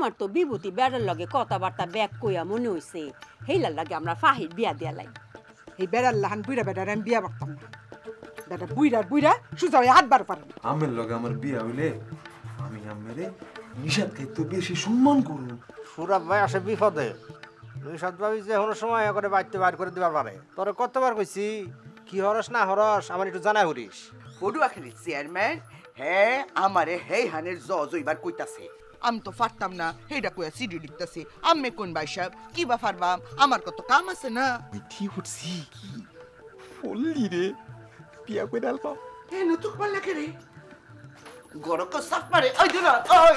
আমার তো বিভূতি বেড়ার লগে কথাবার্তা ব্যাগ কইয়া মনে হইছে হেইলার লাগে আমরা ফাহির বিয়া দিয়া লাই। এই বেড়ার লাহান বুইরা বেড়ার আমি বিয়া করতাম না। বেটা বুইরা বুইরা সুজা হয়ে হাতবার পারে না। আমের লগে আমার বিয়া হইলে আমি আমেরে নিশাদ খাইতে বেশি সম্মান করব। সুরাব ভাই আসে বিপদে, নিশাদ ভাবি যে কোনো সময় করে বাইতে বার করে দিবার পারে। তোরে কতবার কইছি কি হরস না হরস আমার একটু জানা হরিস। পড়ুয়াখালীর চেয়ারম্যান হ্যাঁ আমারে হেই হানের জইবার কইতাছে। আমি তো পারতাম না, হেইডা কইয়া সিডি লিখতাছে। আমি কোন ভাই সাহেব কি বা পারবাম, আমার কত কাম আছে না। ঠিক উঠছি কি বললি রে, বিয়া করে আলবা এ নতুক পাল্লা কে রে গরক সাফ মারে। ওই দুলা ওই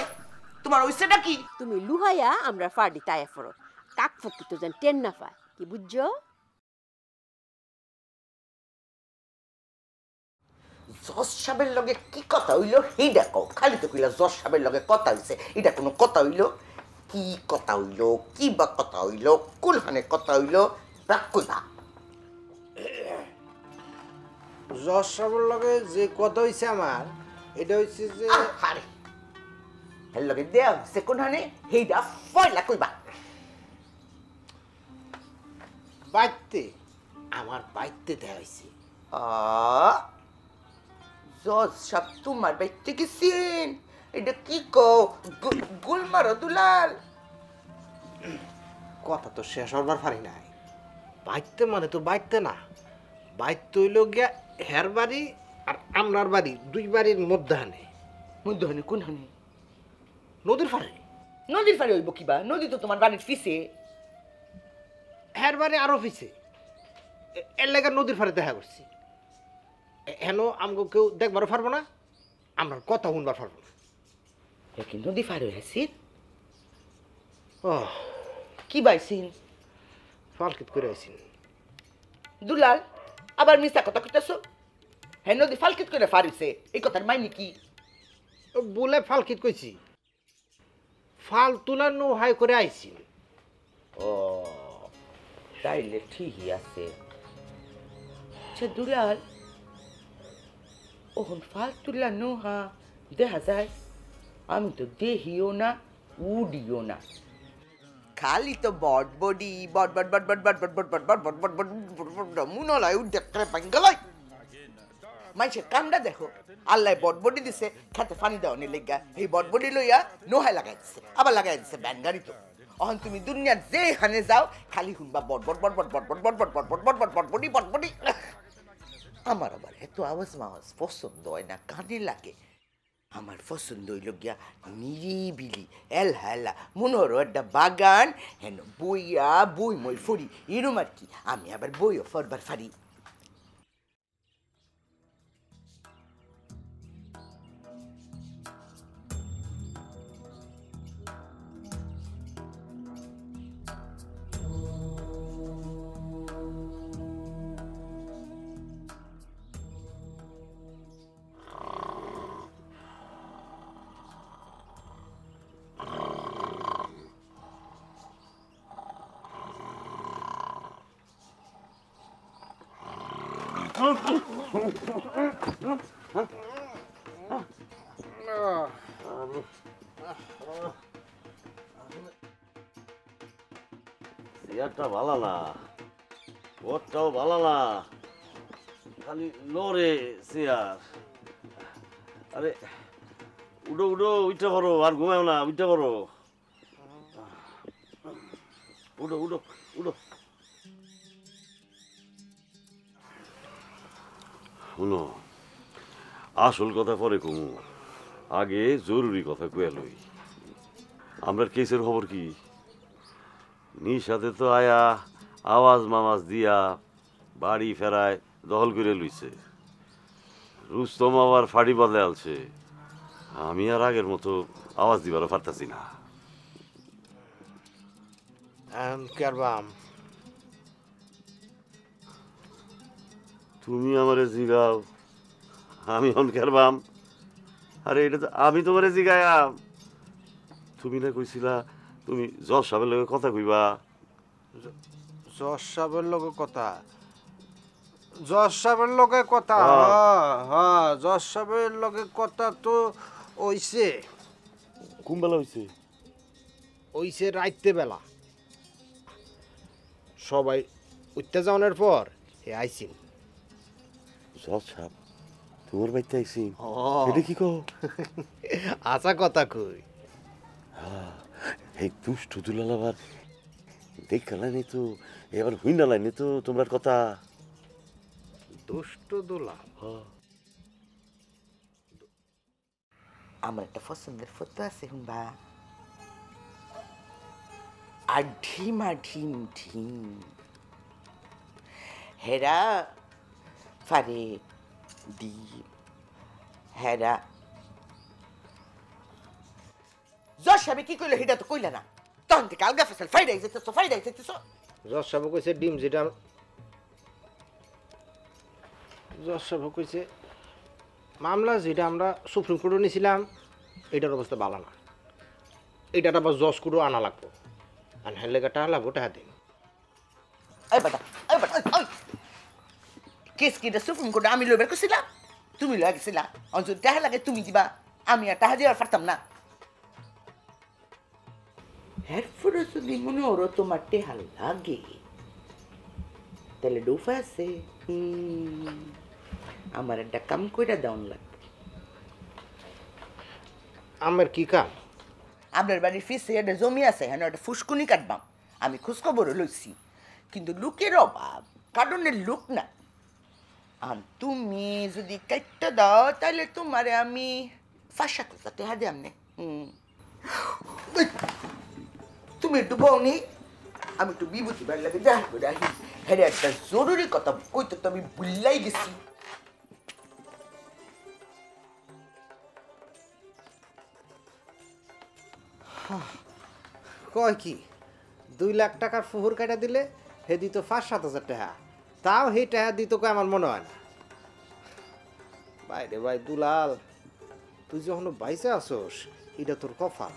তোমার ওইসেটা কি? তুমি লুহাইয়া আমরা ফাড়ি তাই ফরো কাক ফকি তো যেন টেন না পায়, কি বুঝছো? জজ সাহেবের লগে কি কথা হইলো হেইডা কও। খালি তো কইলা জজ সাহেবের লগে কথা হইছে, এটা কোনো কথা হইলো? কি কথা হইলো, কি বা কথা হইলো, কুলহানে কথা হইলো রাগ কইবা। জজ সাহেবের লগে যে কথা হইছে আমার, এটা হইছে যে আরে হেল লগে দেয়া হইছে কোনহানে হেইডা ফয়লা কইবা। বাইতে আমার বাইতে দেয়া হইছে। জজ সাহেব তোমার বাইতে গেছেন, এটা কি কও? গুল মারো দুলাল। কথা তো শেষ হবার পারি নাই। বাইতে মানে তো বাইতে না, বাইতে হইল গিয়া হের বাড়ি আর আমরার বাড়ি, দুই বাড়ির মধ্যখানে। মধ্যহানে কোনহানে? নদীর পাড়ে। নদীর পাড়ে হইব কিবা? নদী তো তোমার বাড়ির পিছে। হের বাড়ি আরো পিছে, এর লেগে নদীর পাড়ে দেখা করছি। হেন আমগো কেউ দেখবারও পারবো না, আমরা কথা শুনবার পারবো না। কিন্তু নদী পার হয়েছি। ও কি বাইছিন? ফালকিত করে আইসিন। দুলাল আবার মিছা কথা কইতাছো। হ্যাঁ নদী ফালকিত করে ফারিছে, এই কথার মাইনি কি? বলে ফালকিত কইছি, ফাল তুলা নোহাই করে আইসিন। ও তাইলে ঠিকই আছে। আচ্ছা দুলাল ওহন ফাল তুলা নোহা দেখা যায়, আমি তো দেহিও না উডিও না, খালি তো বটবডি বট বট বট বট বট বট বট বট বট বট বট বট বট মুনলাই উড্ডে পাঙ্গালাই। মানুষের কামটা দেখো, আল্লাহ বটবডি দিছে খেতে পানি দেওয়ানি লেগা, এই বটবডি লইয়া নোহায় লাগাই দিছে, আবার লাগাই দিছে ব্যান গাড়ি। তো অহন তুমি দুনিয়ার যেখানে যাও খালি শুনবা বট বট বট বট বট বট বট বট বট বট বট বটবডি বটবডি। আমার আবার এত আওয়াজ মাওয়াজ পছন্দ হয় না, কানে লাগে। আমার পছন্দ হইল গিয়া নিরিবিলি এল হেলা মনোহর একটা বাগান, হেন বইয়া বই মই ফরি এরম আর কি। আমি আবার বইও ফরবার ফারি। চেয়ারটা ভালো না, ওরটাও ভালো না, খালি লড়ে চেয়ার। আরে উঠো উঠো, উঠতে পারো, আর ঘুমাও না, উঠতে পারো, উঠো উঠো উঠো। শুনো, আসল কথা পরে কমু, আগে জরুরি কথা কয়ে লই। আমরা কেসের খবর কি? নিশাতে তো আয়া আওয়াজ মামাজ দিয়া বাড়ি ফেরায় দখল করে লইছে। রুস্তম আবার ফাড়ি বদলে আলছে। আমি আর আগের মতো আওয়াজ দিবারও পারতাছি না। তুমি আমারে জিগাও, আমি অন কেরবাম? আরে এটা তো আমি তোমারে জিগায়াম। তুমি না কইছিলা তুমি জজ সাহেবের লগে কথা কইবা। জজ সাহেবের লগে কথা? জজ সাহেবের লগে কথা? হ্যাঁ জজ সাহেবের লগে কথা তো হইছে। কোন বেলা হইছে? ওইসে রাইতে বেলা সবাই উত্তেজনের পর হে আইসিন। জজ সাহেব তোমার বাড়িতে আইসি এটা কি কো? আশা কথা কই এই দুষ্ট দুলাল আবার দেখা লাইনি তো, এবার হই না লাইনি তো তোমার কথা। দুষ্ট দোলা আমার একটা পছন্দের ফটো আছে হুম্বা, আর ঢিমা ঢিম ঢিম হেরা ফারে দ্বীপ হেরা। জজ সাহেব কি কইলো সেটা তো কইলে না, তখন থেকে আলগা ফেসাল ফাইডাই যেতেছ ফাইডাই যেতেছ। জজ সাহেব কইছে ডিম যেটা জজ সাহেব কইছে মামলা যেটা আমরা সুপ্রিম কোর্টে নিয়েছিলাম এটার অবস্থা ভালো না, এটার আবার জজ কোর্টও আনা লাগবো, আর হ্যাঁ লেগে টাকা লাগবো টাকা দিন। কেস কিটা সুপ্রিম কোর্টে আমি লইবার কইছিলাম, তুমি লয়ে গেছিলা, অঞ্চল টাকা লাগে তুমি দিবা, আমি আর টাকা দিবার পারতাম না। এরপরে যদি মনে ওরও তোমার টেহা লাগে তাহলে ডুফা আছে, আমার একটা কাম কইরা দেওয়ান লাগবে। আমার কি কাম? আপনার বাড়ির ফিসে একটা জমি আছে, হ্যাঁ একটা ফুসকুনি কাটবাম, আমি খোঁজখবরও লইছি, কিন্তু লোকের অভাব, কারণের লোক না। আর তুমি যদি কাটটা দাও তাহলে তোমারে আমি ৫-৭ হাজার টাকা দিই। তুমি একটু বউনি, আমি একটু বিভূতি বাড়ি লাগে দেখা করে আহি, হ্যাঁ একটা জরুরি কথা কইতে তো আমি ভুললাই গেছি। কয় কি 2 লাখ টাকার ফুহুর কাটা দিলে হে দিত ৫-৭ হাজার টাকা, তাও সেই টাকা দিত কই আমার মনে হয় না। ভাই রে ভাই দুলাল, তুই যখন বাইসে আসোস এটা তোর কফাল।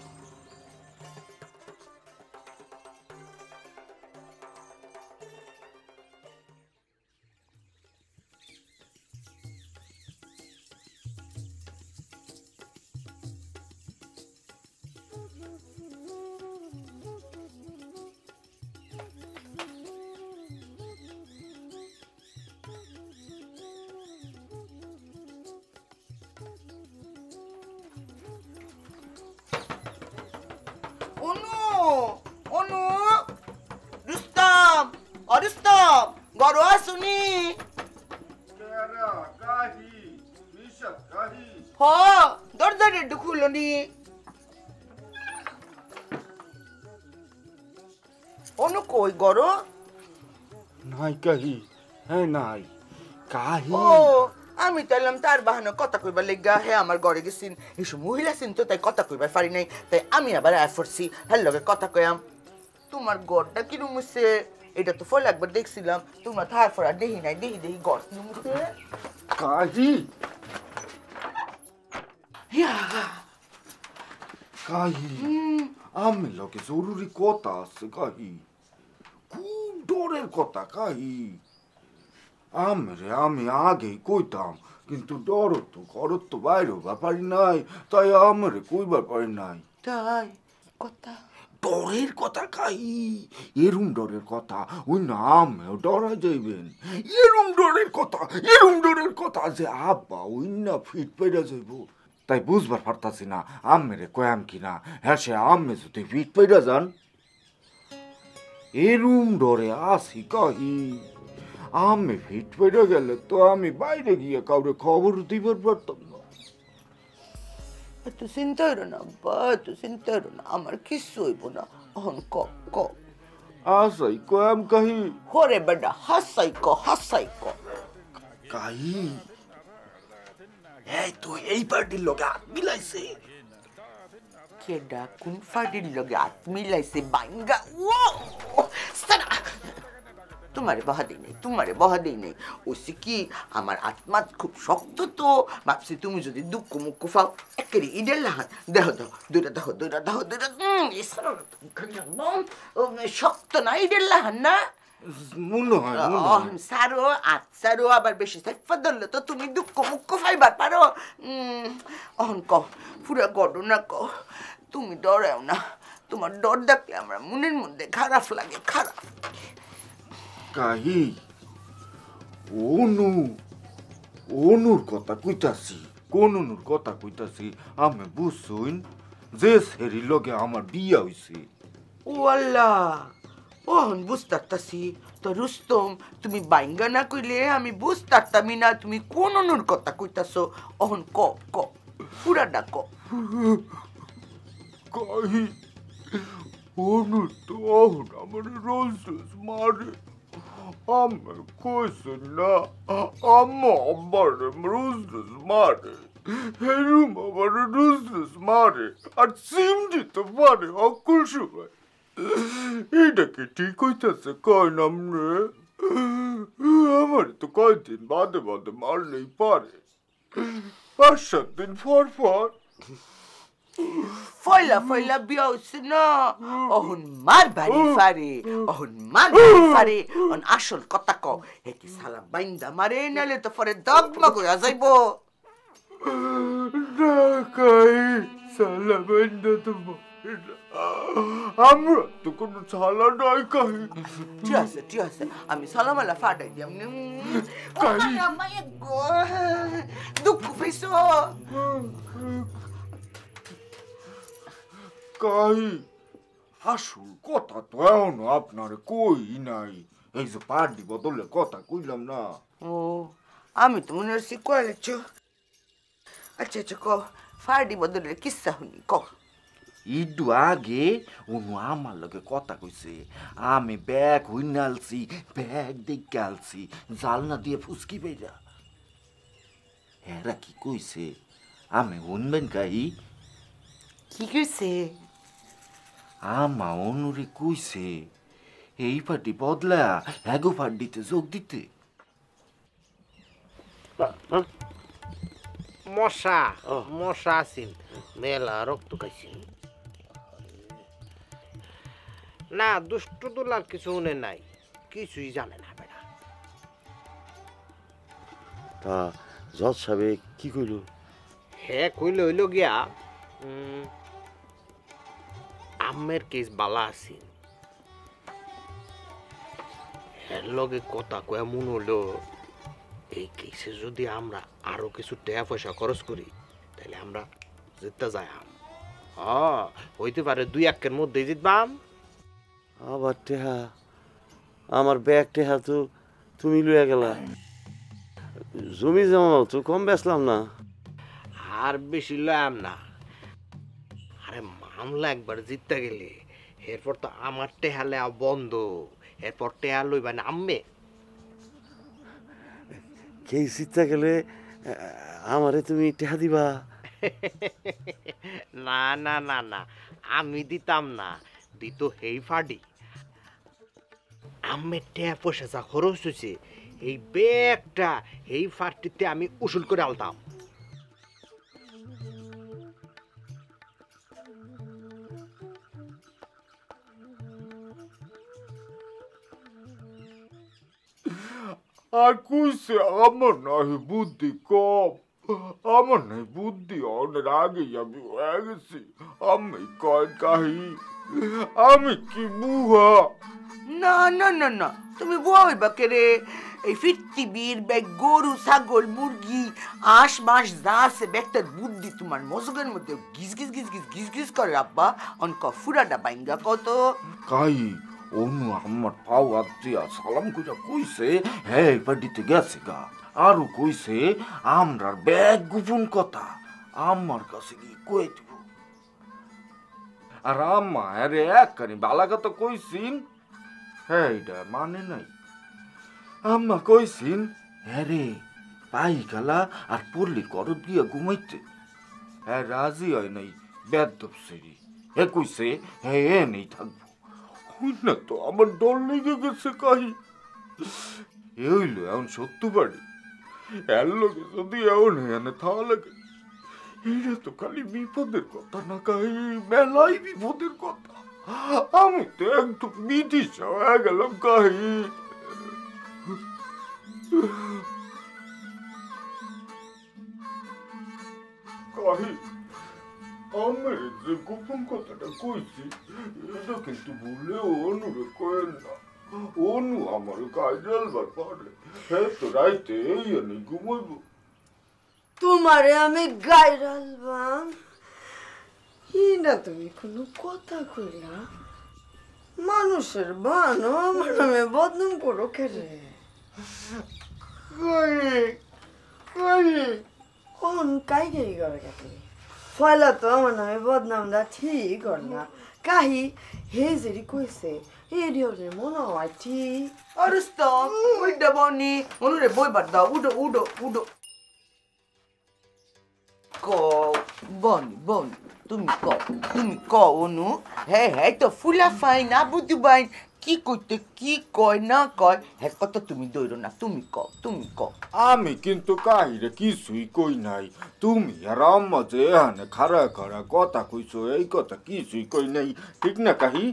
অনু অনু রুস্তম অরুস্তম গরো আসুনি হ দরজার একটু খুলো নি। অনু কই গরো? নাই কাহি, হ্যাঁ নাই কাহি। ও আমি তো এলাম তার বাহানো কথা কইবার লেগা, হ্যাঁ আমার ঘরে গেছিন, এসব মহিলা আছেন তো তাই কথা কইবার পারি নাই, তাই আমি আবার আয় পড়ছি, হ্যাঁ লগে কথা কয়াম। তোমার গড়টা কিরম হইছে এটা তো ফল একবার দেখছিলাম, তোমরা থার ফরা দেখি নাই, দেখি দেখি গড় কিরম হইছে। কাহি কাহি আমি লগে জরুরি কথা আছে কাহি, খুব ডরের কথা কাহি। আমি আগেই কইতাম, কিন্তু ডর তো ঘরত তো বাইরে হবার পারি নাই, তাই আমারে কইবার পারি নাই। তাই কথা ডরের কথা কাহি, এরম ডরের কথা ওই না আমিও ডরা যাইবেন। এরম ডরের কথা যে আব্বা ওই না ফিট পেড়া যাইব, তাই বুঝবার পারতাছি না আমেরে কয়াম কিনা। হ্যাঁ সে আম্মে যদি ফিট পেড়া যান, এরম ডরে আসি কাহি। আমি ফিট পেড়ে গেলে তো আমি বাইরে গিয়ে কাউরে খবর দিবার পারতাম না। এত চিন্তা হইল না আব্বা, এত চিন্তা হইল না, আমার কিচ্ছু হইব না। অহন ক ক আসাই কয়াম কাহি। হরে বেটা হাসাই ক কাহি এই তো এই পার্টির লোকে হাত মিলাইছে। কেডা কোন ফাটির লগে হাত মিলাইছে বাঙ্গা? ও সারা তোমারে বহা দেই নেই, ওসি কি আমার আত্মা খুব শক্ত তো, ভাবছি তুমি যদি দুঃখ মুখ ফাও একেবারে ইডের লাহান দেহ দাও, দুইটা শক্ত না ইডের লাহান না মনে হয় সারো আবার বেশি সাইফা ধরলে তো তুমি দুঃখ মুখ ফাইবার পারো। অহন ক পুরা ঘটনা ক, তুমি ডরাও না, তোমার ডর দেখলে আমার মনের মধ্যে খারাপ লাগে, খারাপ। কাহি অনু অনুর কথা কইতাছি, কোন অনুর কথা কইতাছি আমি বুঝছুন যে সেরি লগে আমার বিয়া হইছে। ও আল্লাহ, ওহন বুঝতারতাছি। তো রুস্তম, তুমি বাইঙ্গা না কইলে আমি বুঝতারতামি না তুমি কোন অনুর কথা কইতাছো। ওহন ক ক পুরাটা ক। কাহি অনু তো অহন আমার রোজ রোজ মারে। আমি কইছি না আম্মা আব্বারে রোজ রোজ মারে, হেরুম আমার রোজ রোজ মারে, আর সিম দিতে পারে অকুল সময়। এটা কি ঠিক হইতেছে কয় নামরে? আমার তো কয়দিন বাদে বাদে মারলেই পারে, 5-7 দিন পর পর। ফয়লা ফয়লা বিয়া হইছে না, অহন মার বাড়ি ফারে, অহন মার বাড়ি ফারে। অন আসল কথা ক, হে কি সালা বাইন্দা মারে, নালে তো পরে দগমগ হইয়া যাইব। না কাই সালা বাইন্দা তো মারে না, আমরা তো কোনো সালা নাই কাহি। ঠিক আছে ঠিক আছে, আমি সালামালা ফাটাই দিয়াম। দুঃখ পেয়েছ? কাহি আসল কথা তো এখনো আপনারে কই নাই, এই যে পার্টি বদলে কথা কইলাম না। ও, আমি তো মনে হচ্ছি কয়েছ। আচ্ছা আচ্ছা ক, ফার্ডি বদলে কিসা শুনি ক। ইডু আগে অনু আমার লগে কথা কইছে, আমি ব্যাগ হইনা আলছি, ব্যাগ দেখে আলছি জালনা দিয়ে ফুসকি পেরা। এরা কি কইছে আমি শুনবেন কাহি? কি কইছে? আমা অনুরে কইছে এই পার্টি বদলা এগো পার্টিতে যোগ দিতে। মশা মশা আছেন, মেলা রক্ত খাইছেন না। দুষ্ট তোলার কিছু উনে নাই, কিছুই জানে না বেটা। তা জজ সাহেব কি কইল? হে কইল হইল গিয়া আমের কেস বালা আছেন, এর লগে কথা কয়া মন হলো এই কেসে যদি আমরা আরো কিছু টাকা পয়সা খরচ করি তাহলে আমরা জিততে যাই। হইতে পারে 2-1 এর মধ্যে জিতবাম। আবার টেহা, আমার ব্যাগ টেহা তো তুমি লইয়া গেলা, জমি জমাও তো কম বেচলাম না। আর বেশি লয়াম না। আরে মামলা একবার জিততে গেলে এরপর তো আমার টেহা লেয়া বন্ধ, এরপর টেহা লইবা না আম্মে। কে জিততে গেলে আমারে তুমি টেহা দিবা? না না না না, আমি দিতাম না, দিত হেই ফাডি। আম্মের টেহা পয়সা যা খরচ হয়েছে এই ব্যাগটা এই ফাটিতে আমি উসুল করে আলতাম। আর কইছে আমার নাই বুদ্ধি কম, আমার নাই বুদ্ধি অনেক আগেই আমি হয়ে গেছি। আমি কয় কাহি আমি কি বুহা? না না না না, তুমি বুয়া হইবা কে রে? এই পৃথিবীর ব্যাগ গরু ছাগল মুরগি হাঁস মাস যা আছে ব্যাগটার বুদ্ধি তোমার মজগের মধ্যে গিজ গিজ গিজ গিজ গিজ গিজ করে আব্বা। অনক ফুরাটা বাইঙ্গা কত কাই অনু আমার পাও দিয়া সালাম কইরা কইছে হ্যাঁ পার্টিতে গেছে গা, আরো কইছে আমরার ব্যাগ গোপন কথা আমার কাছে কি কই দিব। আর আম্মা আরে একখানি বালা কথা কইছিন, হ্যাঁ এটা মানে নাই। আম্মা কইছিন হ্যাঁ রে পাই গালা আর পল্লীর করত দিয়া ঘুমাইতে, হ্যাঁ রাজি হয় নাই বেদব সেরি। হ্যাঁ কইছে হ্যাঁ এ নেই থাকবো না, তো আমার ডর লেগে গেছে কাহি। এ হইল এখন সত্য বাড়ি, এর লোকে যদি এমন এনে থাকা লাগে, এটা তো খালি বিপদের কথা না কাহি, মেলাই বিপদের কথা। আমি তো একদম বিদিশা হয়ে গেলাম কাহি। কাহি আমার যে গোপন কথাটা কইছি এটা কিন্তু ভুলে অনুরে কয়েন না। অনু আমার গায়ে জ্বলবার পারে, হ্যাঁ তো রাইতে এই আমি ঘুমাইব। তোমারে আমি গাইরালবাম ই না, তুমি কোনো কথা কইলা মানুষের বানো আমার নামে বদনাম করো কেরে? কোন কাই গেই করে গেছে ফয়লা তো আমার নামে বদনামটা ঠিক কর না কাহি হে যেরি কইছে এরি ওরে মনে হয় ঠিক। অরুস্তম উইডা বনি অনুরে বইবার দাও, উডো উডো উডো। বনি বনি তুমি অনু। হ্যাঁ হ্যাঁ তো ফুলা ফাইন আবুদু বাইন কি কইতে কি কয় না কয় হ্যাঁ কথা তুমি দইরো না, তুমি আমি কিন্তু কাহিরে কিছুই কই নাই। তুমি আর আম্মা যে এখানে খারা খারা কথা কইছো এই কথা কিছুই কই নাই, ঠিক না কাহি?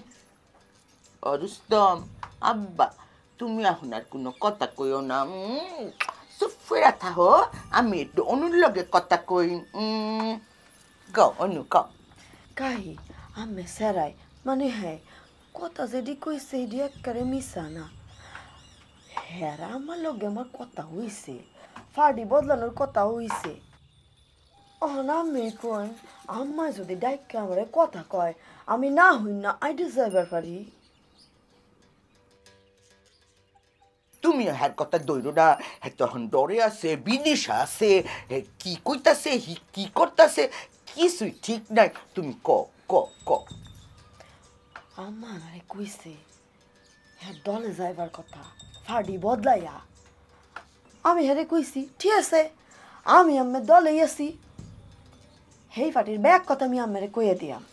অরুস্তম আব্বা তুমি এখন আর কোনো কথা কইও না, চুপ ফেরা থাকো, আমি একটু অনুর লগে কথা কই। অনু ক কাহি আমি সেরাই মানে হ্যাঁ কথা যেটি কইছে এটি একবারে মিশা না। হ্যাঁ আমার লগে আমার কথা হইছে, ফাড়ি বদলানোর কথা হইছে। আমি কই আম্মা যদি ডাইকে আমার কথা কয় আমি না হই না আইডি যাইবার পারি। তুমি হ্যার কথা দইরো না, হ্যাঁ তখন ডরে আছে বিদিশা আছে, কি কইতাছে কি করতাছে কিছুই ঠিক নাই, তুমি ক ক ক। আম্মা আমারে কইছে হ্যাঁ দলে যাইবার কথা ফাড়ি বদলাইয়া। আমি হ্যারে কইছি ঠিক আছে আমি আম্মের দলে আছি, হেই ফাটির ব্যাগ কথা আমি আম্মারে কইয়া দিয়াম।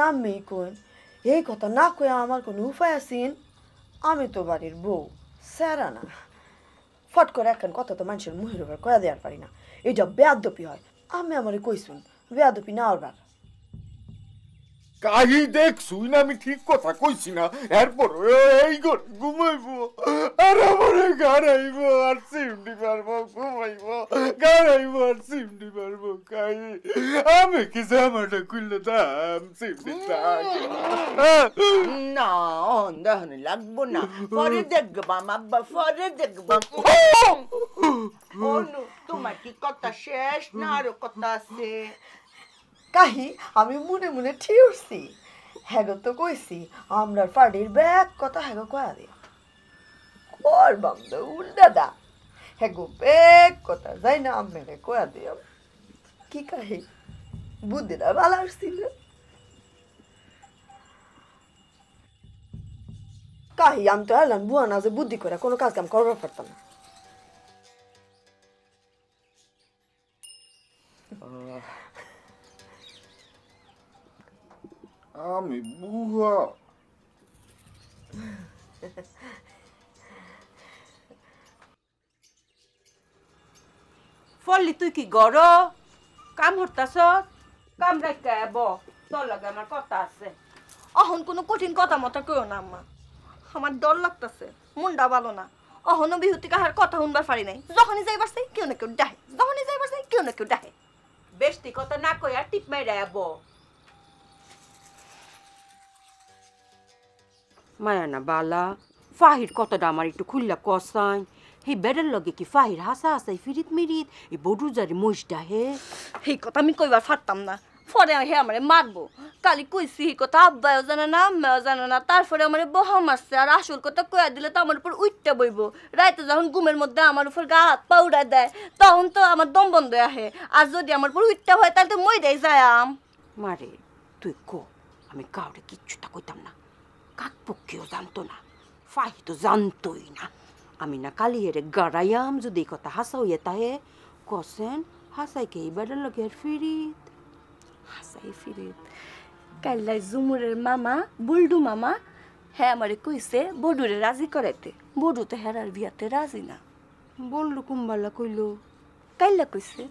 আমি কই এই কথা না কইয়া আমার কোনো উপায় আছেন? আমি তো বাড়ির বউ সেরা না, ফট করে একখান কথা তো মানুষের মুহের উপর কয়া দেওয়ার পারি না, এটা বেয়াদপি হয়। আমি আমারে কইছুন বেয়াদপি না ওর কাহি দেখছুই না আমি ঠিক কথা কইছি না, এরপর এই ঘরে ঘুমাইবো আর আমারে গাড়াইবো আর সিমটি পারবো, ঘুমাইবো গাড়াইবো আর সিমটি পারবো। কাহি আমি কি জামাটা খুললে দাম সিমটি না অন্ধ লাগবো না, পরে দেখবাম আব্বা পরে দেখবাম। অনু তোমার কি কথা শেষ না আরো কথা আছে? কাহি আমি মনে মনে ঠিউরছি হ্যাগো তো কইছি আমরা ফাড়ির ব্যাগ কথা হ্যাগো কয়া দিয়া কর বামদা উল্টাদা হ্যাগো ব্যাগ কথা যাই না আমেরে কয়া দিয়া। কি কাহি বুদ্ধিটা ভালো আসছিল? কাহি আমি তো এলাম বুয়া না যে বুদ্ধি করে কোনো কাজ কাম করবার পারতাম না। আমি বুয়া ফললি তুই কি গর কাম হরতাছ? কাম রাখা ব তোর লগে আমার কথা আছে। অহন কোনো কঠিন কথা মতো কেউ না আম্মা, আমার ডর লাগতেছে, মনটা ভালো না। অহনো বিহুতি কাহার কথা শুনবার পারি নাই, যখনই যাইবার চাই কেউ না কেউ ডাহে, যখনই যাইবার চাই কেউ না কেউ ডাহে। বেশটি কথা না কই আর টিপ মাইরা ব। মায়া না বালা ফাহির কথাটা আমার একটু খুললা কসাই। হে বেড়ার লগে কি ফাহির হাসা হাসাই ফিরিত মিরিত এই বড়ুজারি মহিষটা হে এই কথা আমি কইবার পারতাম না, পরে হে আমারে মারবো। কালি কইছি এই কথা আব্বাও জানে না আম্মাও জানে না, তারপরে আমারে বহা মারছে। আর আসল কথা কয়া দিলে তো আমার উপর উঠতে বইব। রাইতে যখন ঘুমের মধ্যে আমার উপর গা হাত পা উড়াই দেয় তখন তো আমার দম বন্ধ আহে। আর যদি আমার উপর উঠতে হয় তাহলে তো মই দেয় যায়াম। মারে তুই কো আমি কাউরে কিচ্ছুটা কইতাম না, কাক পক্ষেও জানতো না, ফাহি তো জানতোই না। আমি না কালি হেরে গাড়াইয়াম যদি এই কথা হাসা হইয়া তাহে কসেন হাসাইকে এই বেড়ার লগে আর ফিরিত হাসাই ফিরিত কাল্লাই জুমুরের মামা বুলডু মামা হ্যাঁ আমারে কইছে বডুরে রাজি করাইতে। বডু তো হেরার বিয়াতে রাজি না। বললো কুম্বালা কইল কাইল্লা কইছে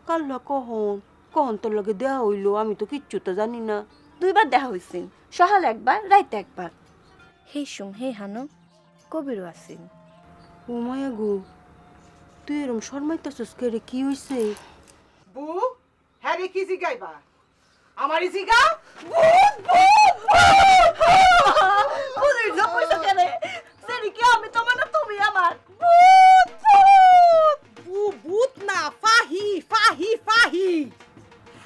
কাল্লা কহন কহন তোর লগে দেয়া হইলো আমি তো কিচ্ছু তো জানি না। দুইবার দেখা হইছিন, সকালে একবার রাইতে একবার। হে সুম হে হানো কবিরও আসিন। ও মায়া গো তুই এরম শর্মাইতেছিস কে রে? কি হইছে? বু হ্যাঁ রে কি জিগাইবা আমারই জিগা ওরে জপইছো কেন সেরি কি আমি তোমার না তুমি আমার বু ভূত না ফাহি ফাহি ফাহি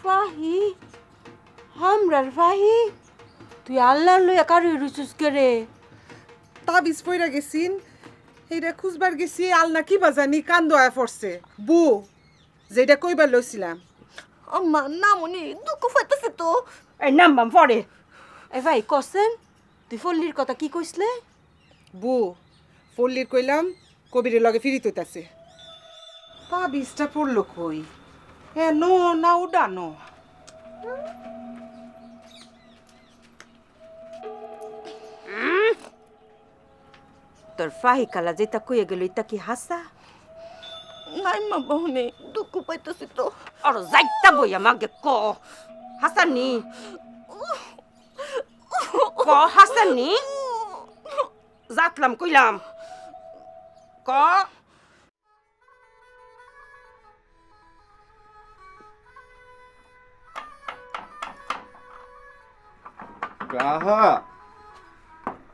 ফাহি হামরার ফাহি তুই আল্লাহ লইয়া কারো রুচুস করে তাবিজ পইরা গেছিন এইটা খুঁজবার গেছি আলনা কি বাজানি কান্দো আয়া পড়ছে বু যেটা কইবার লইছিলাম আম্মা নামুনি দুঃখ ফাইতেছে তো এই নামবাম পড়ে এই ভাই কসেন তুই ফল্লির কথা কি কইসলে বু ফল্লির কইলাম কবিরের লগে ফিরিত হইতাছে তাবিজটা পড়লো কই এ নো না উডানো তোর ফাহি কালা যেটা কইয়া গেল এটা কি হাসা নাই মা বহুনে দুঃখ পাইতেছি তো আর যাইতা বইয়া মাগে ক হাসানি ক হাসানি যাতলাম কইলাম ক কাহা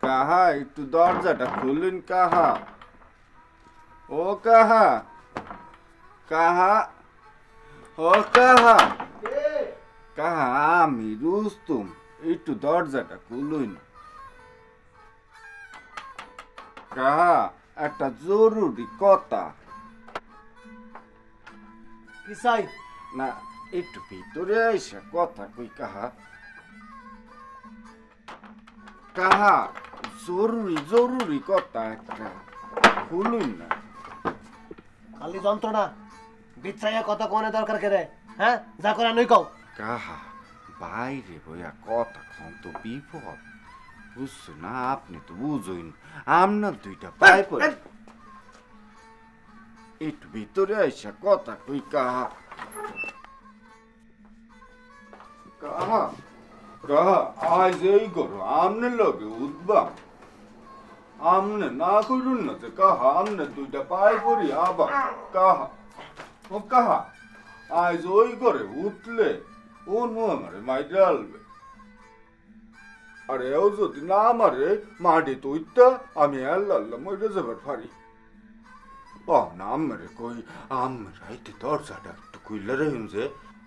কাহা একটু দরজাটা খুলুন কাহা ও কাহা কাহা ও কাহা কাহা আমি রুস্তুম একটু দরজাটা খুলুন কাহা একটা জরুরি কথা কি চাই না একটু ভিতরে এসে কথা কই কাহা কাহা জরুরি জরুরি কথা একটা খুলুন না খালি যন্ত্রণা বিচ্ছাইয়া কথা কোনে দরকার করে হ্যাঁ যা করে নই কও কাহা বাইরে বইয়া কথা কম তো বিপদ বুঝছো না আপনি তো বুঝুন আপনার দুইটা পাই পড়ে একটু ভিতরে আইসা কথা কই কাহা কাহা কাহা আজ এই করো আমনে লগে উঠবা আমনে না করুন না যে কাহা আমনে দুইটা পাই পড়ি আবার কাহা ও কাহা আজ ওই করে উঠলে ও নু আমারে মাইরে আলবে আরে ও যদি না আমারে মাটি তো উঠতা আমি আল্লাহ মইরে যাবার পারি ও না আমারে কই আমরাইতে দরজাটা একটু খুললে রহিম যে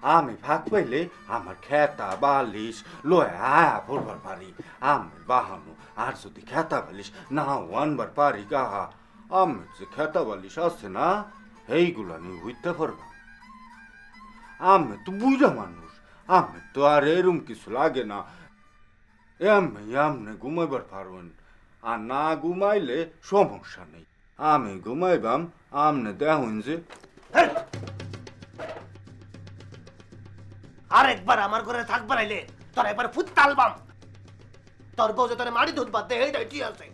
আমি ফাঁক পাইলে আমার খেতা বালিশ লয়ে আয়া পড়বার পারি আমের বাহানো আর যদি খেতা বালিশ না আনবার পারি কাহা আমের যে খেতা বালিশ আছে না এইগুলো আমি হইতে পারবা আমি তো বুঝা মানুষ আমি তো আর এরম কিছু লাগে না এমনি ঘুমাইবার পারবেন আর না ঘুমাইলে সমস্যা নেই আমি ঘুমাইবাম আমনে দেখুন যে আর একবার আমার ঘরে থাকবার আইলে তোর একবার ফুট তালবাম তোর বউ যে তোর মারি দুধ বাদ দে এইটাই ঠিক আছে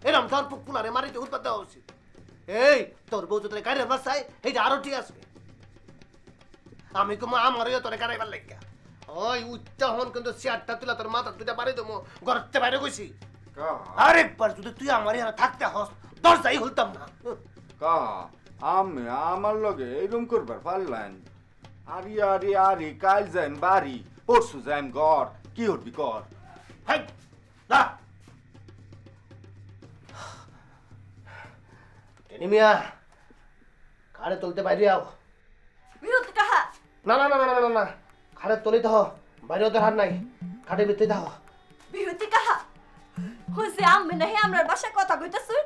এরম তোর পুলারে মারি দুধ বাদ দেওয়া উচিত এই তোর বউ যে তোর গাড়ির বাসায় এইটা আরো ঠিক আছে আমি কুমা আমারও তোর গাড়াইবার লাগিয়া ওই উচ্চা হন কিন্তু চেয়ারটা তুলা তোর মাথা দুটা বাড়ি দেবো ঘরতে বাইরে গেছি আরেকবার যদি তুই আমার এখানে থাকতে হস দরজাই খুলতাম না কাহা আমি আমার লগে এরম করবার পারলেন আরে আরে আরে কাল যাইম বাড়ি পরশু যাইম ঘর কি হবি কর হাই না টেনি মিয়া খাড়ে তুলতে বাইরে আও বিরতি কাহা না না না না না না খাড়ে তুলিতে হ বাইরে ওদের হার নাই খাটে ভিতরে দাও বিরতি কাহা হইছে আমি নাহি আমরার বাসায় কথা কইতাছুই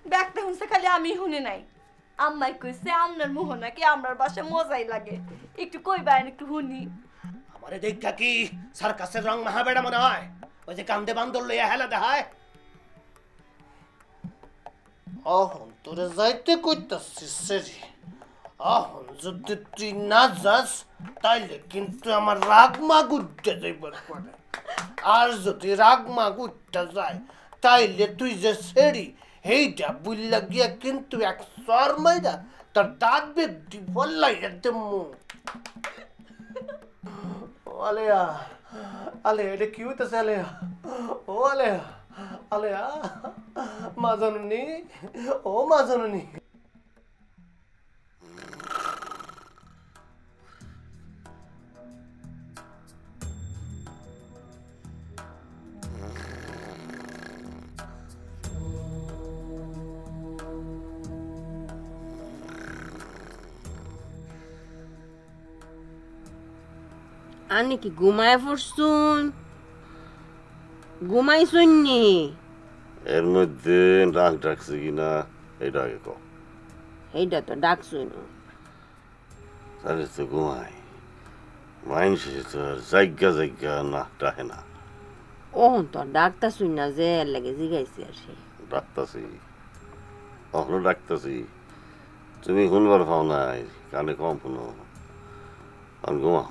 ব্যাগটা হুনছে খালি আমি শুনি নাই আম্মাই কইছে আমনার মুহ নাকি আমরার বাসায় মজাই লাগে একটু কইবাইন একটু শুনি আমারে দেখা কি সার্কাসের রং মহাবেড়া মনে হয় ওই যে কান্দে বান্দর লইয়া হেলা দেখায় অহন তোরে যাইতে কইতাছিস সেরি অহন যদি তুই না যাস তাইলে কিন্তু আমার রাগ মাগ উঠতে যাইবার পারে আর যদি রাগ মাগ উঠতে যায় তাইলে তুই যে সেরি এইটা বুল্লা গিয়া কিন্তু এক সর মাইরা তোর দাঁত বেদি বললাই একদম আলেয়া আলে এটা কি হইতেছে আলেয়া ও আলেয়া আলেয়া মা জননী ও মা জননী আনি কি ঘুমায় পড়ছুন ঘুমাইছুন নি এর মধ্যে ডাক ডাকছে কিনা এটা আগে কও এইটা তো ডাকছুন তাহলে তো ঘুমাই মানুষ তো আর জায়গা নাক ডাকে না ওহন তো ডাক্তার শুন না যে এর লাগে জিগাইছি আর সে ডাকতাছি এখনো ডাকতাছি তুমি শুনবার পাও নাই কানে কম শুনো আর ঘুমাও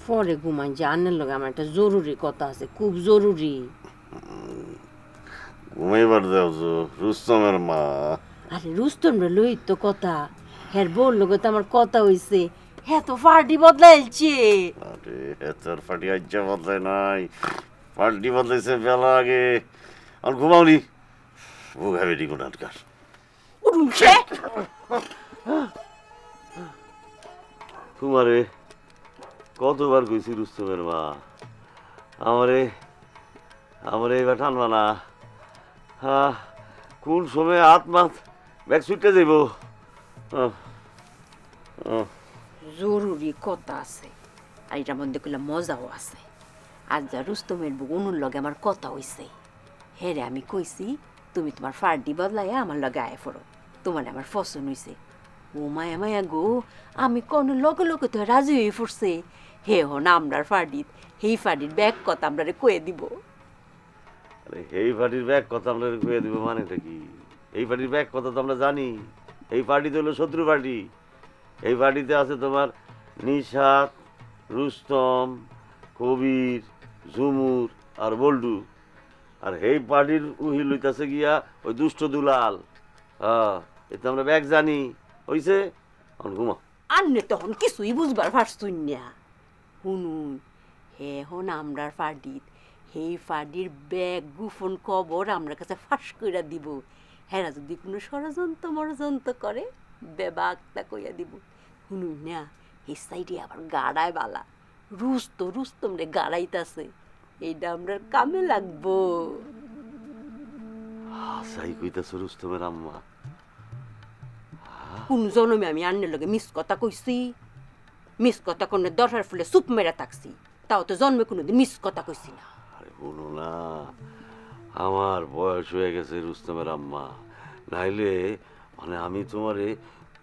পরে ঘুমাই যে আন্নের লগে আমার একটা জরুরি কথা আছে খুব জরুরি ঘুমাইবার দেও তো রুস্তমের মা আরে রুস্তম রে লই তো কথা হের বউর লগে তো আমার কথা হইছে হ্যাঁ তো পার্টি বদলাইছে আরে তোর পার্টি আজ বদলায় নাই পার্টি বদলাইছে বেলা আগে আর ঘুমাওনি বুক হবে ডিগো নাটকার উঠছে তোমারে কতবার কইছি রুস্তমের মা আমারে এবার টানবা না হ্যাঁ কোন সময় হাত মাত ব্যাগ ছুটতে যাইব জরুরি কথা আছে আর এটার মধ্যে কইলা মজাও আছে আজ যা রুস্তমের বউ অনুর লগে আমার কথা হইছে হেরে আমি কইছি তুমি তোমার ফার্ডি বদলাইয়া আমার লগে আয় পড়ো তোমার আমার পছন্দ হইছে ও মায়া মায়া গো আমি কোন লগে লগে তো রাজি হয়ে পড়ছে হে হন আমরার ফার্ডিত হেই ফার্ডির ব্যাগ কথা আমরা কয়ে দিব আরে এই পার্টির ব্যাগ কথা আমরা কয়ে দিব মানেটা কি এই পার্টির ব্যাগ কথা তো আমরা জানি এই পার্টিতে হলো শত্রু পার্টি এই পার্টিতে আছে তোমার নিশাত রুস্তম কবির ঝুমুর আর বল্ডু আর এই পার্টির উহি লইতাছে গিয়া ওই দুষ্ট দুলাল হ্যাঁ এতে আমরা ব্যাগ জানি হইছে ঘুমা আন্নে তখন কিছুই বুঝবার পারছুন না শুনুন হে হন আমরার ফার্ডিত সেই ফার্ডির ব্যাগ গুফন কবর আমরা কাছে ফাঁস কইরা দিব হেরা যদি কোনো ষড়যন্ত্র করে বেবাকটা কইয়া দিব শুনুন না এই সাইডে আবার গাড়ায় বালা রুস্তম রে গাড়াইতাছে এইটা আমরা কামে লাগবো সাই কইতাছে রুস্তমের আম্মা কোন জন্মে আমি আন্নের লগে মিস কথা কইছি মিস কথা কোনে দরকার ফুলে সুপ মেরা থাকছি তাও তো জন্মে কোনোদিন মিস কথা কইছি না আরে বলো না আমার বয়স হয়ে গেছে রুস্তমের আম্মা নাইলে মানে আমি তোমারে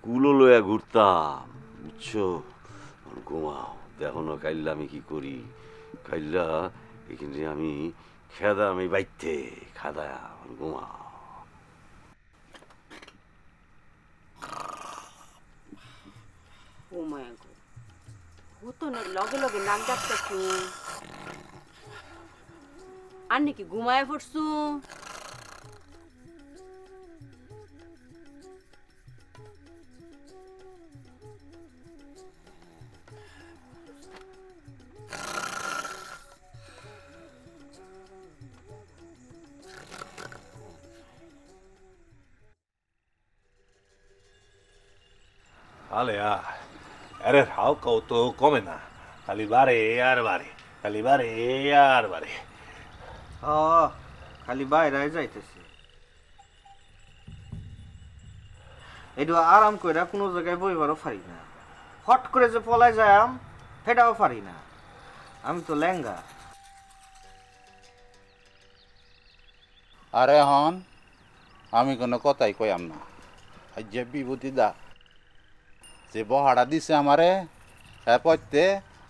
কুলো লইয়া ঘুরতাম বুঝছো ঘুমাও দেখো না কাইল্লা আমি কি করি কাইল্লা এখানে আমি খেদা আমি বাইতে খাদা ঘুমাও ও মায়া গো ও তো না লগে লগে নাক ডাকতেছু আর নাকি ঘুমায় পড়ছু আলেয়া আরে হাও কও তো কমে না খালি বারে আর বারে খালি বারে আর বারে খালি বাইরে যাইতেছে এইটু আরাম কইরা কোনো জায়গায় বইবারও পারি না হট করে যে পলায় যাম সেটাও পারি না আমি তো লেঙ্গা আরে হন আমি কোনো কথাই কইয়াম না আজ যে বিভূতি দা যে বহাড়া দিছে আমারে এরপরতে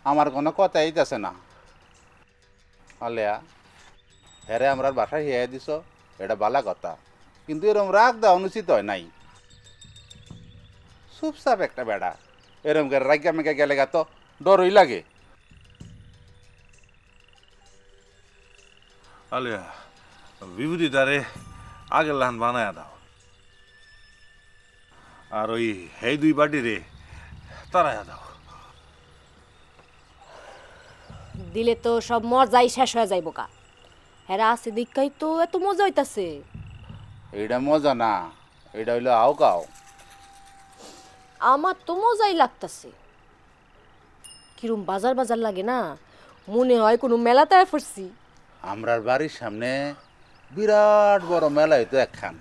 আমার কোনো কথাই দিতেছে না আলেয়া হেরে আমরা বাসায় হিয়াই দিছ এটা বালা কথা কিন্তু এরম রাগ দেওয়া অনুচিত হয় নাই চুপচাপ একটা বেড়া এরম করে রাগা মেঘা গেলে গা তো ডরই লাগে আলেয়া বিভূতি তারে আগের লাহান বানায় দাও আর ওই এই দুই বাটি রে তারায়া দাও দিলে তো সব মজাই শেষ হয়ে যাইব কা হেরা আছে দীক্ষাই তো এত মজা হইতাছে এইটা মজা না এটা হইলো আও কাও আমার তো মজাই লাগতাছে কিরম বাজার বাজার লাগে না মনে হয় কোনো মেলাতে পড়ছি আমরার বাড়ির সামনে বিরাট বড় মেলা হইতো একখান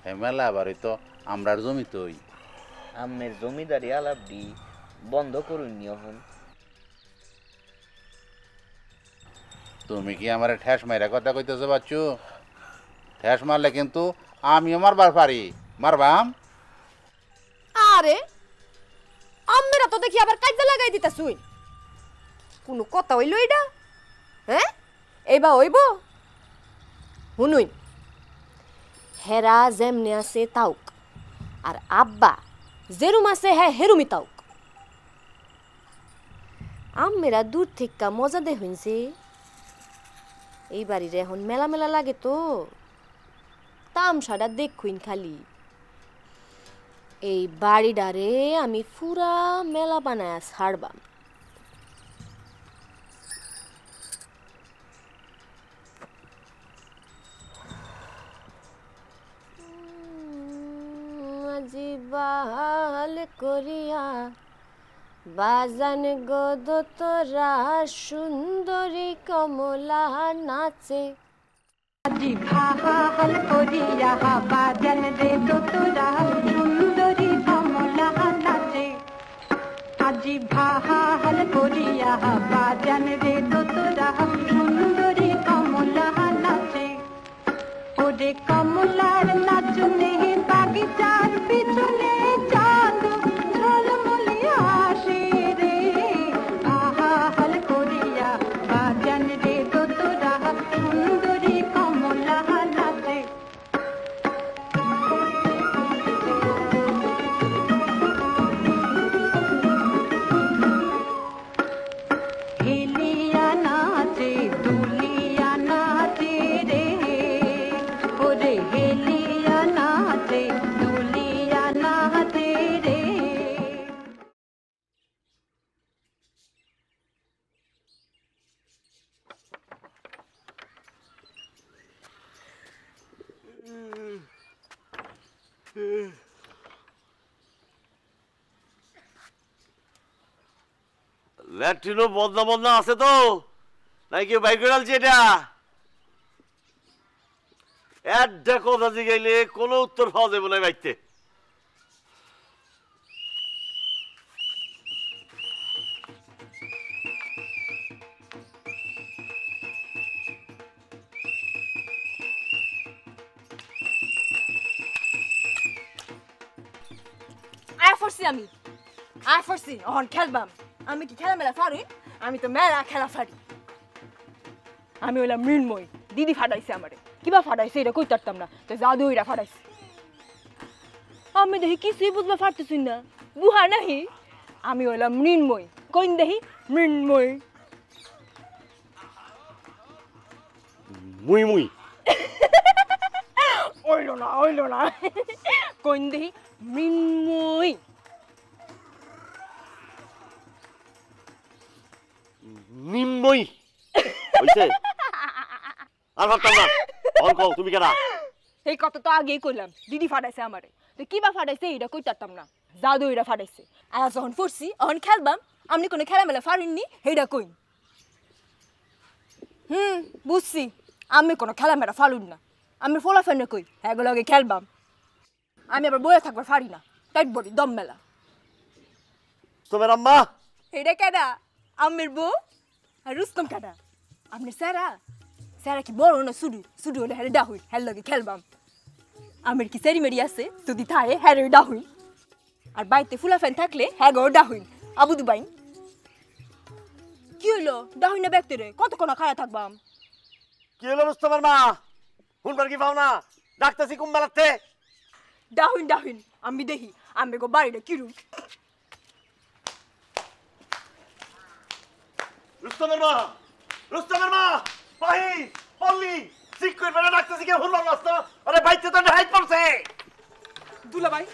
এই মেলা আবার হইতো আমরার জমিতই আমের জমিদারি আলাপটি বন্ধ করুন এখন তুমি কি আমার ঠেস মাইরা কথা কইতেছো বাচ্চু? ঠেস মারলে কিন্তু আমিও মারবার পারি। মারবাম? আরে আম্মেরা তো দেখি আবার কাজে লাগাই দিতাছুই। কোনো কথা হইল এটা? হ্যাঁ এইবা হইব? শুনুন, হেরা যেমনে আছে তাউক, আর আব্বা যেরুম আছে হ্যাঁ হেরুমি তাউক। আম্মেরা দূর থেকে মজা দে হইছে। এই বাড়ির এখন মেলা মেলা লাগে তো, তামসাটা দেখুন খালি। এই বাড়িটারে আমি পুরা মেলা বানায় ছাড়বাম। বাহাল করিয়া বাজান গদ তোরা সুন্দরী কমলা নাচে। আজি ভাহাল করিয়া বাজান রে তোরা সুন্দরী কমলা নাচে। আজি ভাহাল করিয়া বাজান রে তোরা সুন্দরী কমলা নাচে। ওরে কমলার নাচনে বাগিচার পিছনে চাঁদ ঝলমলে আসে রে। ভাহাল করিয়া বাজান রে তোরা সুন্দরী কমলা নাচে। হেলিয়া নাচে দুলিয়া নাচে রে। ওরে হেলিয়া নাচে দুলিয়া নাচে রে। ল্যাট্রিনও বদনা বদনা আছে তো নাকি বাইক করে আলছি? এটা একটা কথা জিগাইলে কোনো উত্তর পাওয়া যাবে না বাইতে। আয় ফরছি আমি, আয় ফরছি অহন খেলবাম। আমি কি খেলা মেলা পারি? আমি তো মেলা খেলা পারি। আমি হইলাম মৃন্ময়। দিদি ফাটাইছে আমারে। কিবা ফাটাইছে এটা কই পারতাম না, তো জাদু এটা ফাটাইছে। আমি দেখি কিছুই বুঝবা পারতেছি না, বুহা নাহি। আমি হইলাম মৃন্ময়। কইন দেখি মৃন্ময়। মুই মুই ওইলো না, ওইলো না। কইন দেখি মৃন্ময়। নিম্নই হইছে। আর ভাবতাম না। অন কও তুমি কেডা? এই কথা তো আগেই কইলাম, দিদি ফাটাইছে আমারে। তো কিবা ফাটাইছে এটা কই পারতাম না, জাদু এটা ফাটাইছে। আর যখন ফরছি অহন খেলবাম। আপনি কোনো খেলা মেলা পারেননি এইটা কইন। বুঝছি আমি কোনো খেলা মেলা ফালুন না। আমি ফোলা ফেনে কই এগুলো আগে খেলবাম। আমি আবার বয়ে থাকবার পারি না, টাইট বডি দম মেলা। তোমার আম্মা এইটা কেডা? আম্মের বউ। আর রুস্তম কেডা? আপনি স্যারা? স্যারা কি বড় না শুধু? শুধু হলে হ্যাঁ ডাহুই, হ্যাঁ লগে খেলবাম। আমের কি সেরি মেরি আছে? যদি থাকে হ্যাঁ ডাহুই। আর বাড়িতে ফুলা ফ্যান থাকলে হ্যাঁ গো ডাহুই। আবু দুবাইন কি হইলো? ডাহুই না ব্যক্তি রে, কতক্ষণ খায়া থাকবাম? কি হলো রুস্তমের মা? শুনবার কি পাও না? ডাকতেছি কুম্বালাতে। ডাহুইন ডাহুইন আমি দেখি আমি গো বাড়িটা কিরুম। রুস্তমের মা, রুস্তমের মা, পাহি, পল্লী, ঠিক করে বেড়া ডাকতেছি কে শুনলাম না তো? আরে বাইতে তো হাইট পড়ছে। দুলা ভাই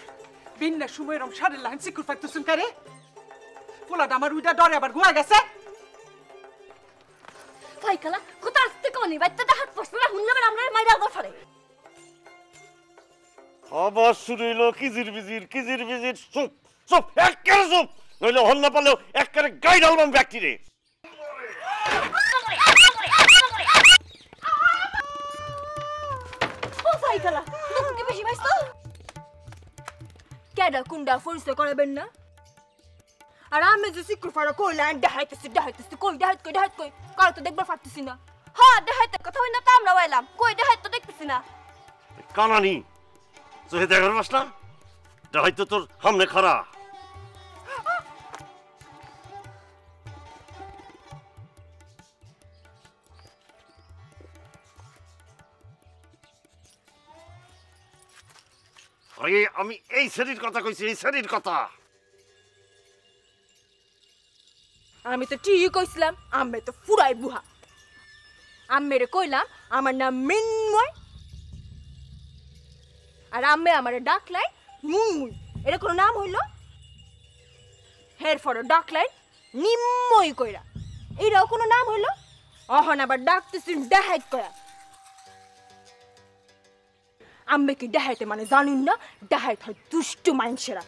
বিন্না সময় রং সারের লাইন সিকুর ফাইতেছুন কারে? পোলাটা আমার উইটা ডরে আবার গুয়া গেছে। ভাই কালা কোথা আসতে কোনি বাইতে তো হাত পড়ছে না, শুনলাম আমরা মাইরা আবার ফারে। আবার শুরু হইলো কিজির বিজির, কিজির বিজির। চুপ চুপ, একেবারে চুপ, নইলে হল না পারলেও একেবারে গাই ডালবাম ব্যক্তি রে। ও ভাই কালা তুমি কি বেশি ভাইছো? কেডা কুন্ডা পরিচয় করাবেন না? আর আমি যে সিকুর ফাড়া কইলাম ডাহাইতেছি ডাহাইতেছি, কই ডাহাইত কই ডাহাইত কই কারো তো দেখবার পারতেছি না। হ্যাঁ দেখাইতে কথা হই না তো আমরা ওইলাম কই দেখাই তো দেখতেছি না কানানি তুই দেখার পাস না দেখাই তো তোর সামনে খাড়া আরে আমি এই শরীর কথা কইছি এই শরীর কথা আমি তো ঠিকই কইছিলাম আমি তো ফুরাই বুহা আম্মেরে কইলাম আমার নাম মৃন্ময় আর আম্মে আমারে ডাকলাই মুই এটা কোনো নাম হইল হের ফর ডাকলাই নিম্ময় কইরা এটাও কোনো নাম হইল অহন আবার ডাকতেছি ডাহাইত করা আম্মে কি ডাহাইতে মানে জানুন না ডাহাইত হয় দুষ্ট মানুষেরা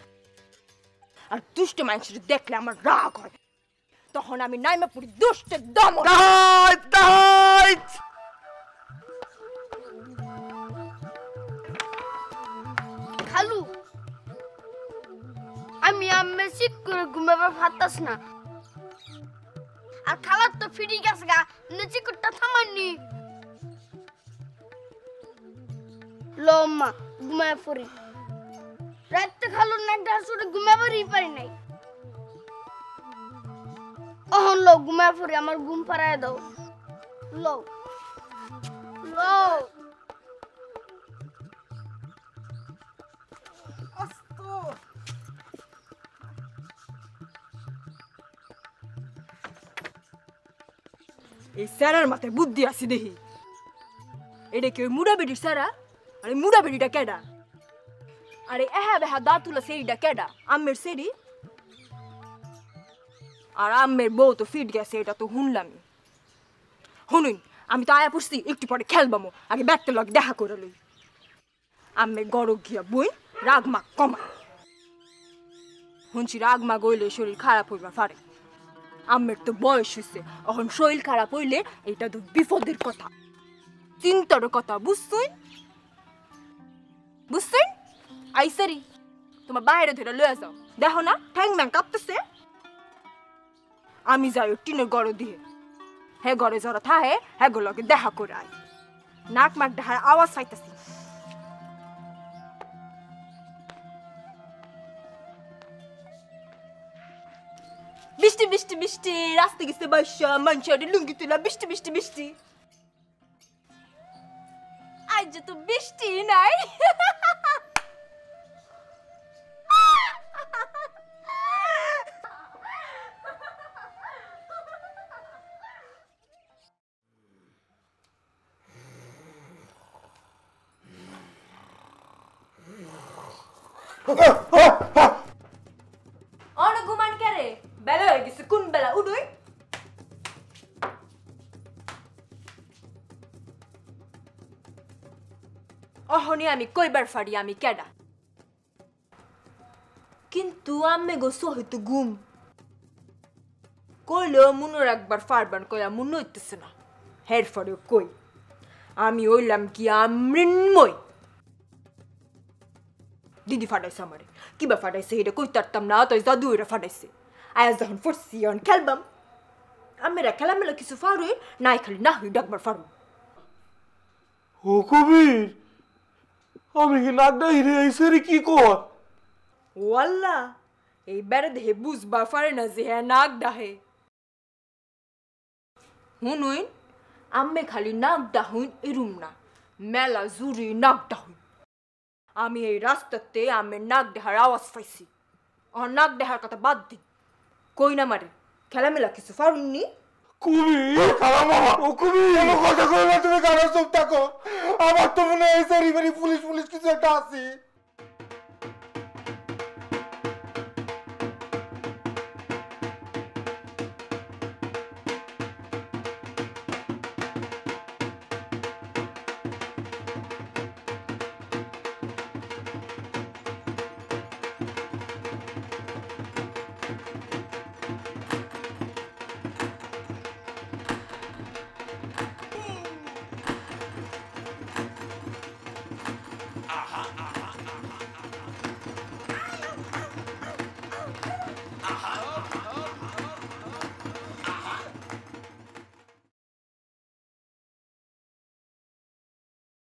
আর দুষ্ট মানুষের দেখলে আমার রাগ হয় তখন আমি নাইমা পুরি দুষ্টের দম খালু আমি আম্মে চিট করে ঘুমাবার পারতাস না আর খালার তো ফিরি গেছে গা চিকুরটা থামাননি লম্মা ঘুমায় পড়ি রাতে খালুর নাকটা শুনে ঘুমাবারই পারি নাই অহন লো ঘুমায় পড়ি আমার ঘুম পাড়ায় দাও লো লো এই স্যারের মাথায় বুদ্ধি আছে দেখি এটা কি ওই মুড়া বেডির স্যারা আরে মুড়া বেডিটা কেডা আরে এহা বেহা দাঁতুলা সেরিটা কেডা আম্মের সেরি আর আম্মের বউ তো ফিট গেছে এটা তো শুনলামই শুনুন আমি তো আয়া পড়ছি একটু পরে খেলবামো আগে ব্যাগটা লগে দেখা করে লই আম্মের গড় গিয়া বই রাগমা কমা শুনছি রাগমা গইলে শরীর খারাপ হইবা পারে আম্মের তো বয়স হইছে এখন শরীর খারাপ হইলে এটা তো বিপদের কথা চিন্তার কথা বুঝছুন বুঝছুন আইসারি তোমার বাইরে ধরে লয়ে যাও দেখো না ঠ্যাং ম্যাং কাঁপতেছে আমি যাই টিনের গড় দিয়ে হ্যাঁ ঘরে যারা থাহে হ্যাঁ লগে দেখা করে আই নাক মাক দেখার আওয়াজ পাইতেছি বৃষ্টি বৃষ্টি বৃষ্টি রাস্তা গেছে বর্ষা মানুষের লুঙ্গি তুলা বৃষ্টি বৃষ্টি বৃষ্টি আজ তো বৃষ্টি নাই অনেক ঘুমান কে রে বেলা হয়ে গেছে কোন বেলা উঠুই অহনি আমি কইবার ফাড়ি আমি কেডা কিন্তু আমি গোসো হইতো ঘুম কইলেও মনে রাখবার ফারবান কইয়া মনে হইতেছে না হের ফরে কই আমি হইলাম কি মৃন্ময় দিদি ফাটাইছে আমারে কিবা ফাটাইছে এটা কই তারতাম না তো জাদু এটা ফাটাইছে আজ যখন ফুটছি অন খেলবাম আমরা খেলামেলা কিছু ফারুই নাই খালি না হই ডাকবার ফারু ও কবির আমি কি নাকডা হিরে আইছে রে কি কর ওয়াল্লা এই বেড়ে দেহে বুঝবার পারে না যে হ্যাঁ নাক ডাহে হুনুইন আম্মে খালি নাক ডাহুন এরুম না মেলা জুরি নাক ডাহুন আমি এই রাস্তাতে আমের নাক দেহার আওয়াজ পাইছি আর নাক দেহার কথা বাদ দিন কই না মারে খেলামেলা কিছু পারুননি কবির খালামা ও কবির কোনো কথা কইলা তুমি কারো চুপ থাকো আমার তো মনে হয় সারি পুলিশ পুলিশ কিছু একটা আছে